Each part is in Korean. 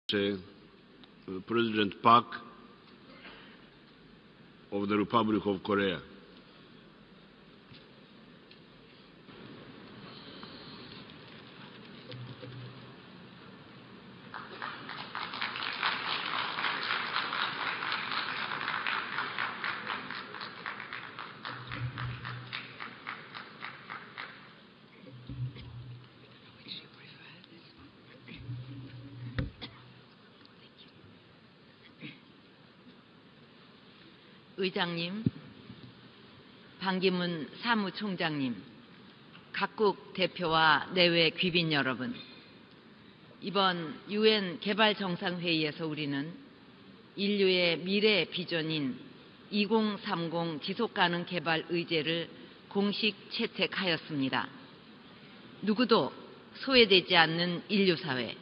President Park of the Republic of Korea. 의장님, 반기문 사무총장님, 각국 대표와 내외 귀빈 여러분, 이번 UN 개발정상회의에서 우리는 인류의 미래 비전인 2030 지속가능 개발 의제를 공식 채택하였습니다. 누구도 소외되지 않는 인류사회,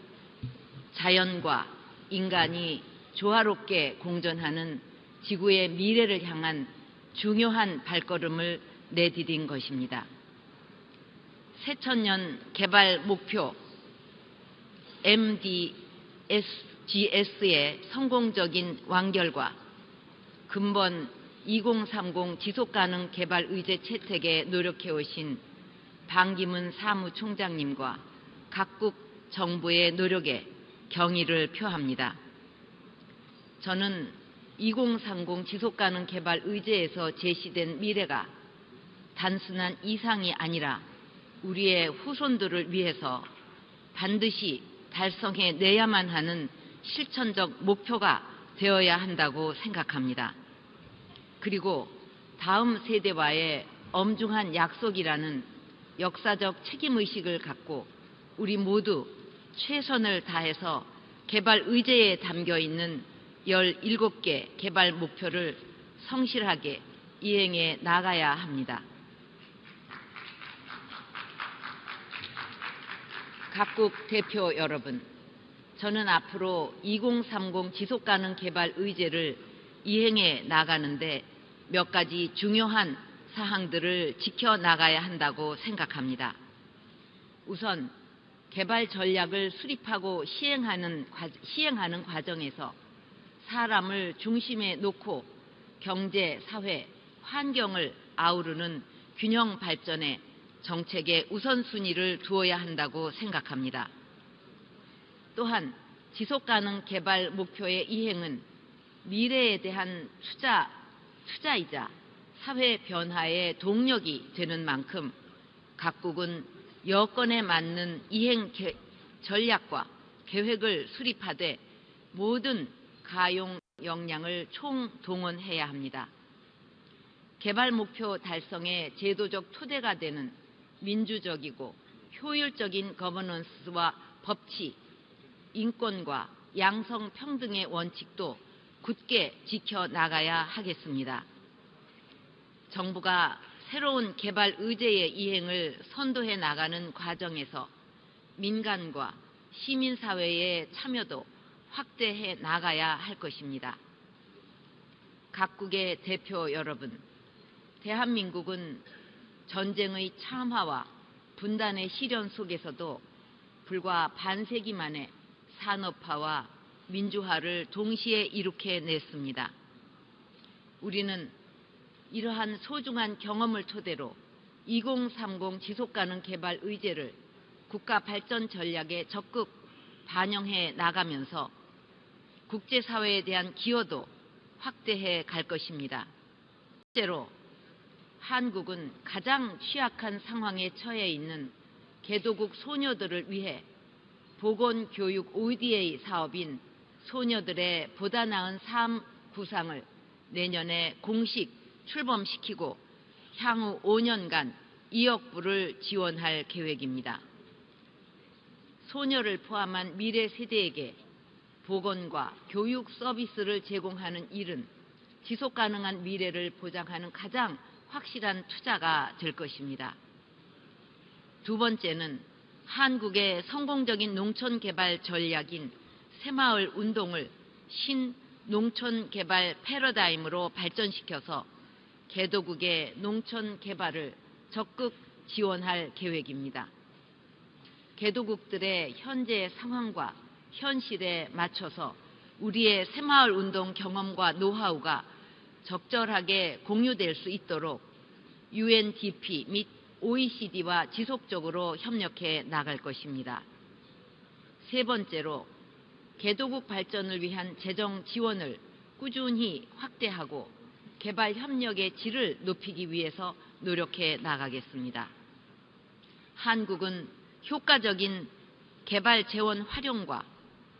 자연과 인간이 조화롭게 공존하는 지구의 미래를 향한 중요한 발걸음을 내디딘 것입니다. 새천년 개발 목표 MDGs의 성공적인 완결과 근본 2030 지속가능 개발 의제 채택에 노력해 오신 반기문 사무총장님과 각국 정부의 노력에 경의를 표합니다. 저는 2030 지속가능 개발 의제에서 제시된 미래가 단순한 이상이 아니라 우리의 후손들을 위해서 반드시 달성해내야만 하는 실천적 목표가 되어야 한다고 생각합니다. 그리고 다음 세대와의 엄중한 약속이라는 역사적 책임의식을 갖고 우리 모두 최선을 다해서 개발 의제에 담겨있는 17개 개발 목표를 성실하게 이행해 나가야 합니다. 각국 대표 여러분, 저는 앞으로 2030 지속가능 개발 의제를 이행해 나가는데 몇 가지 중요한 사항들을 지켜나가야 한다고 생각합니다. 우선 개발 전략을 수립하고 시행하는 과정에서 사람을 중심에 놓고 경제, 사회, 환경을 아우르는 균형 발전에 정책의 우선순위를 두어야 한다고 생각합니다. 또한 지속가능 개발 목표의 이행은 미래에 대한 투자이자 사회 변화의 동력이 되는 만큼 각국은 여건에 맞는 이행 전략과 계획을 수립하되 모든 가용 역량을 총동원해야 합니다. 개발 목표 달성의 제도적 토대가 되는 민주적이고 효율적인 거버넌스와 법치, 인권과 양성평등의 원칙도 굳게 지켜나가야 하겠습니다. 정부가 새로운 개발 의제의 이행을 선도해 나가는 과정에서 민간과 시민사회의 참여도 확대해 나가야 할 것입니다. 각국의 대표 여러분, 대한민국은 전쟁의 참화와 분단의 시련 속에서도 불과 반세기 만에 산업화와 민주화를 동시에 이룩해냈습니다. 우리는 이러한 소중한 경험을 토대로 2030 지속가능 개발 의제를 국가 발전 전략에 적극 반영해 나가면서 국제사회에 대한 기여도 확대해 갈 것입니다. 실제로 한국은 가장 취약한 상황에 처해 있는 개도국 소녀들을 위해 보건교육 ODA 사업인 소녀들의 보다 나은 삶 구상을 내년에 공식 출범시키고 향후 5년간 2억 불을 지원할 계획입니다. 소녀를 포함한 미래 세대에게 보건과 교육 서비스를 제공하는 일은 지속가능한 미래를 보장하는 가장 확실한 투자가 될 것입니다. 두 번째는 한국의 성공적인 농촌 개발 전략인 새마을 운동을 신농촌 개발 패러다임으로 발전시켜서 개도국의 농촌 개발을 적극 지원할 계획입니다. 개도국들의 현재 상황과 현실에 맞춰서 우리의 새마을 운동 경험과 노하우가 적절하게 공유될 수 있도록 UNDP 및 OECD와 지속적으로 협력해 나갈 것입니다. 세 번째로 개도국 발전을 위한 재정 지원을 꾸준히 확대하고 개발 협력의 질을 높이기 위해서 노력해 나가겠습니다. 한국은 효과적인 개발 재원 활용과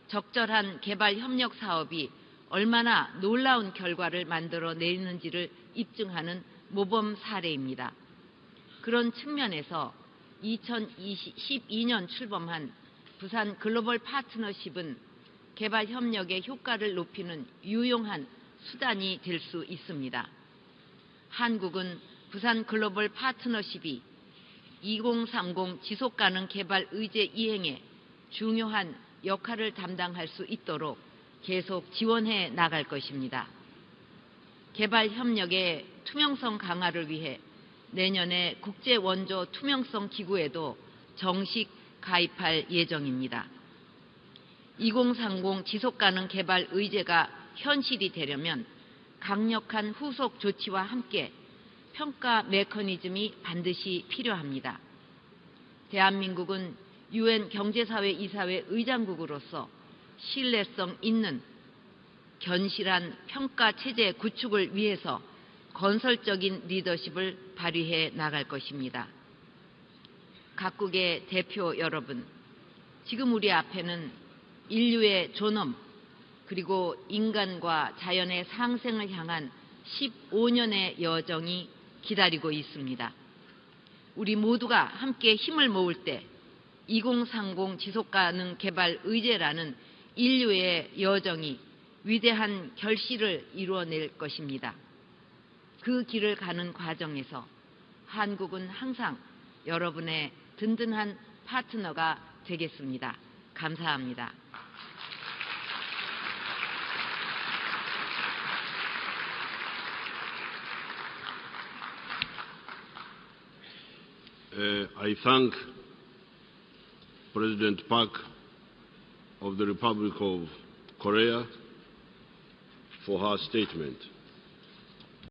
적절한 개발 협력 사업이 얼마나 놀라운 결과를 만들어내는지를 입증하는 모범 사례입니다. 그런 측면에서 2012년 출범한 부산 글로벌 파트너십은 개발 협력의 효과를 높이는 유용한 수단이 될 수 있습니다. 한국은 부산 글로벌 파트너십이 2030 지속가능 개발 의제 이행에 중요한 역할을 담당할 수 있도록 계속 지원해 나갈 것입니다. 개발 협력의 투명성 강화를 위해 내년에 국제 원조 투명성 기구에도 정식 가입할 예정입니다. 2030 지속가능 개발 의제가 현실이 되려면 강력한 후속 조치와 함께 평가 메커니즘이 반드시 필요합니다. 대한민국은 UN 경제사회 이사회 의장국으로서 신뢰성 있는 견실한 평가 체제 구축을 위해서 건설적인 리더십을 발휘해 나갈 것입니다. 각국의 대표 여러분, 지금 우리 앞에는 인류의 존엄 그리고 인간과 자연의 상생을 향한 15년의 여정이 기다리고 있습니다. 우리 모두가 함께 힘을 모을 때 2030 지속가능 개발 의제라는 인류의 여정이 위대한 결실을 이루어낼 것입니다. 그 길을 가는 과정에서 한국은 항상 여러분의 든든한 파트너가 되겠습니다. 감사합니다. I thank President Park of the Republic of Korea for her statement.